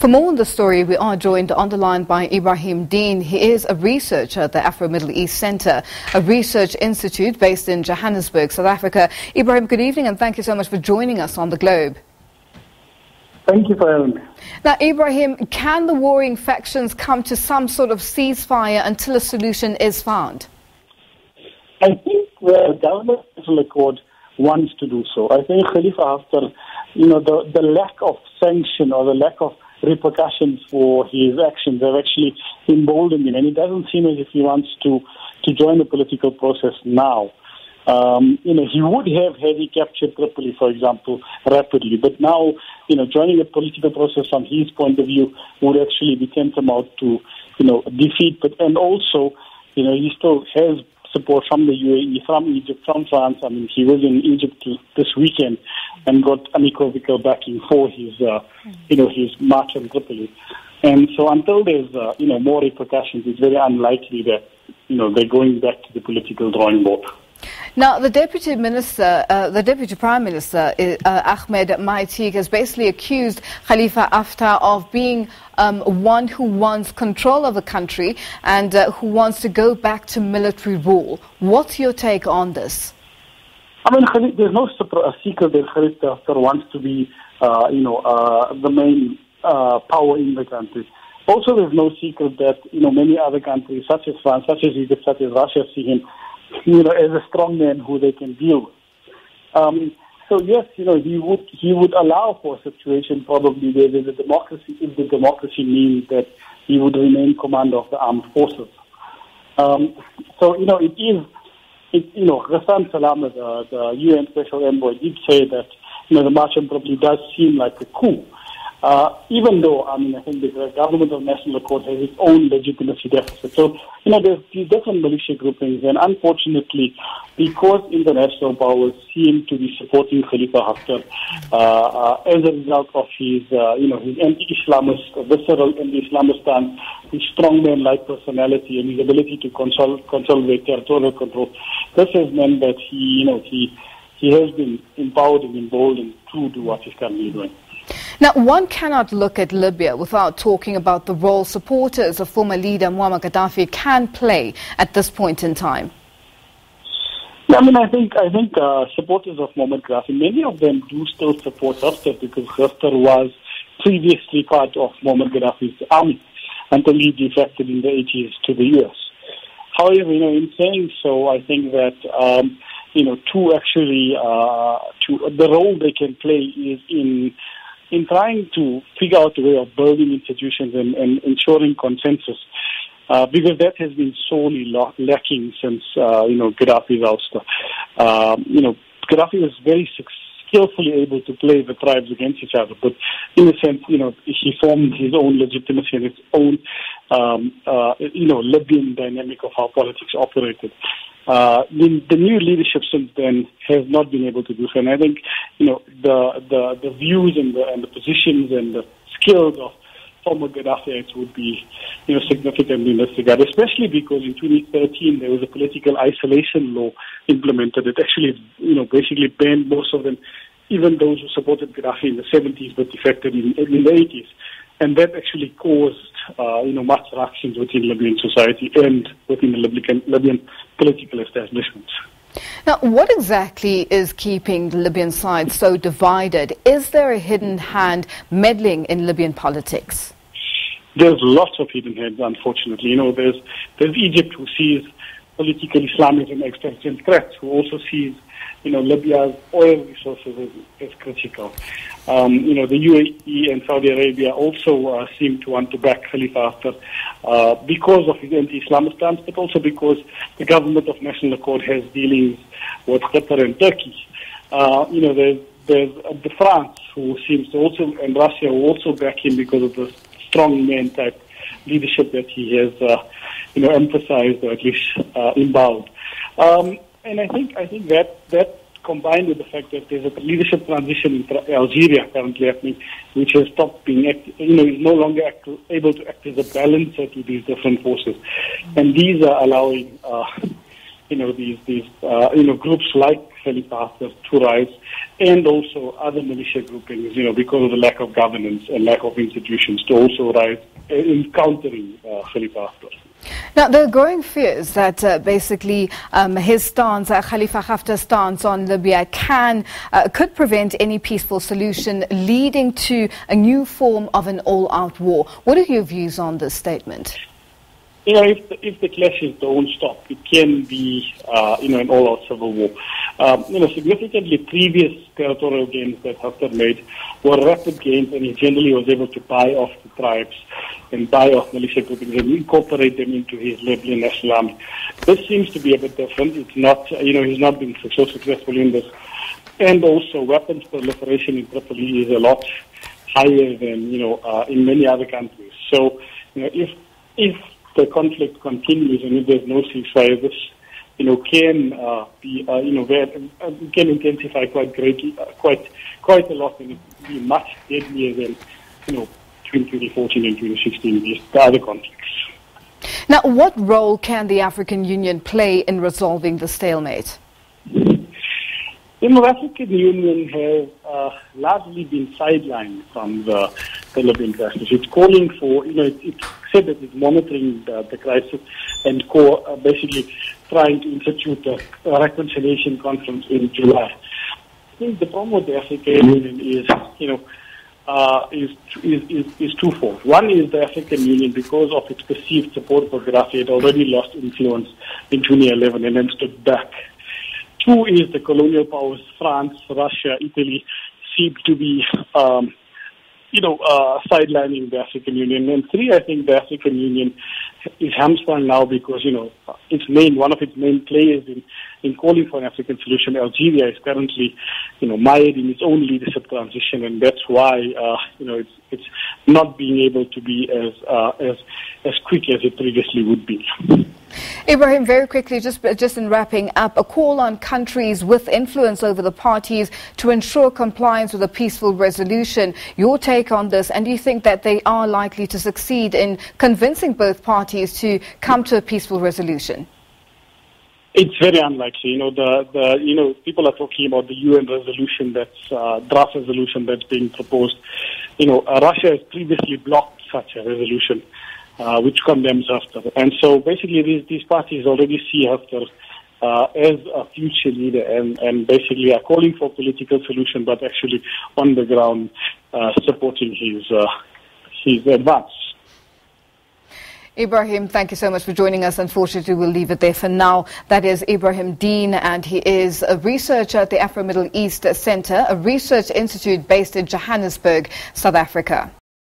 For more on the story, we are joined on the line by Ebrahim Deen. He is a researcher at the Afro-Middle East Centre, a research institute based in Johannesburg, South Africa. Ebrahim, good evening and thank you so much for joining us on The Globe. Thank you for having me. Now, Ebrahim, can the warring factions come to some sort of ceasefire until a solution is found? I think the government accord wants to do so. I think Khalifa Haftar, the lack of sanction or the lack of repercussions for his actions have actually emboldened him, and it doesn't seem as if he wants to join the political process now. He would have had he captured Tripoli, for example, rapidly, but now, joining a political process from his point of view would actually be tantamount to, defeat. And also, he still has support from the UAE, from Egypt, from France. I mean, he was in Egypt this weekend and got unequivocal backing for his, his march on Tripoli. And so until there's, more repercussions, it's very unlikely that, they're going back to the political drawing board. Now, the Deputy Prime Minister, Ahmed Maiteeg, has basically accused Khalifa Haftar of being one who wants control of the country and who wants to go back to military rule. What's your take on this? I mean, there's no secret that Khalifa Haftar wants to be, the main power in the country. Also, there's no secret that, many other countries, such as France, such as Egypt, such as Russia, see him as a strong man who they can deal with. So yes, he would allow for a situation probably where there's a democracy, if the democracy means that he would remain commander of the armed forces. Ghassan Salama, the UN Special Envoy, did say that, the march on Tripoli does seem like a coup. Even though, I think the government of national accord has its own legitimacy deficit. So, there's these different militia groupings, and unfortunately, because international powers seem to be supporting Khalifa Haftar as a result of his, his anti-Islamist, visceral anti-Islamist stance, his strongman-like personality, and his ability to consolidate territorial control, this has meant that he has been empowered and emboldened to do what he's currently doing. Now, one cannot look at Libya without talking about the role supporters of former leader Muammar Qaddafi can play at this point in time. Yeah, I think supporters of Muammar Qaddafi, many of them do still support Haftar because Haftar was previously part of Muammar Qaddafi's army until he defected in the 80s to the US. However, in saying so, I think that the role they can play is in trying to figure out a way of building institutions and ensuring consensus, because that has been sorely lacking since, Gaddafi's ouster. Gaddafi was very skillfully able to play the tribes against each other, but in a sense, he formed his own legitimacy and its own, Libyan dynamic of how politics operated. The new leadership since then has not been able to do so, and I think the views and the positions and the skills of former Gaddafiites would be significantly in this regard, especially because in 2013 there was a political isolation law implemented that actually basically banned most of them, even those who supported Gaddafi in the 70s but defected in the 80s, and that actually caused much ructions within Libyan society and within the Libyan political establishment. Now, what exactly is keeping the Libyan side so divided? Is there a hidden hand meddling in Libyan politics? There's lots of hidden hands, unfortunately. There's Egypt, who sees political Islamism as existential threats, who also sees Libya's oil resources as critical. The UAE and Saudi Arabia also seem to want to back Khalifa Haftar because of his anti-Islamist stance, but also because the government of national accord has dealings with Qatar and Turkey. There's France, who seems to also, and Russia, who also back him because of the strong man type leadership that he has, emphasized or at least imbibed. And I think that combined with the fact that there's a leadership transition in Algeria currently happening, which has stopped being, is no longer able to act as a balancer to these different forces, and these are allowing, these groups like Khalifa Haftar to rise, and also other militia groupings, because of the lack of governance and lack of institutions, to also rise in countering Khalifa Haftar. Now, there are growing fears that basically his stance, Khalifa Haftar's stance on Libya could prevent any peaceful solution, leading to a new form of an all-out war. What are your views on this statement? If the clashes don't stop, it can be, an all-out civil war. Significantly previous territorial gains that Haftar made were rapid gains, and he generally was able to buy off the tribes and buy off militia groupings and incorporate them into his Libyan National Army. This seems to be a bit different. It's not, he's not been so successful in this. And also, weapons proliferation in Tripoli is a lot higher than, in many other countries. So, if the conflict continues and if there's no ceasefire, this, can intensify quite greatly, quite a lot, and it will be much deadlier than, between 2014 and 2016, the other conflicts. Now, what role can the African Union play in resolving the stalemate? The African Union has largely been sidelined from the Libyan crisis. It's calling for, it said that it's monitoring the crisis and basically trying to institute a reconciliation conference in July. I think the problem with the African Union is twofold. One is the African Union, because of its perceived support for Qaddafi, had already lost influence in 2011 and then stood back. Two is the colonial powers, France, Russia, Italy, seem to be, sidelining the African Union. And three, I think the African Union is hamstrung now because, one of its main players in calling for an African solution, Algeria, is currently, mired in its own leadership transition, and that's why, it's not being able to be as quick as it previously would be. Ebrahim, very quickly, just in wrapping up, a call on countries with influence over the parties to ensure compliance with a peaceful resolution. Your take on this, and do you think that they are likely to succeed in convincing both parties to come to a peaceful resolution? It's very unlikely. People are talking about the UN resolution draft resolution that's being proposed. Russia has previously blocked such a resolution, which condemns Haftar. And so basically these parties already see Haftar as a future leader and basically are calling for political solution, but actually on the ground supporting his advance. Ebrahim, thank you so much for joining us. Unfortunately, we'll leave it there for now. That is Ebrahim Deen, and he is a researcher at the Afro-Middle East Centre, a research institute based in Johannesburg, South Africa.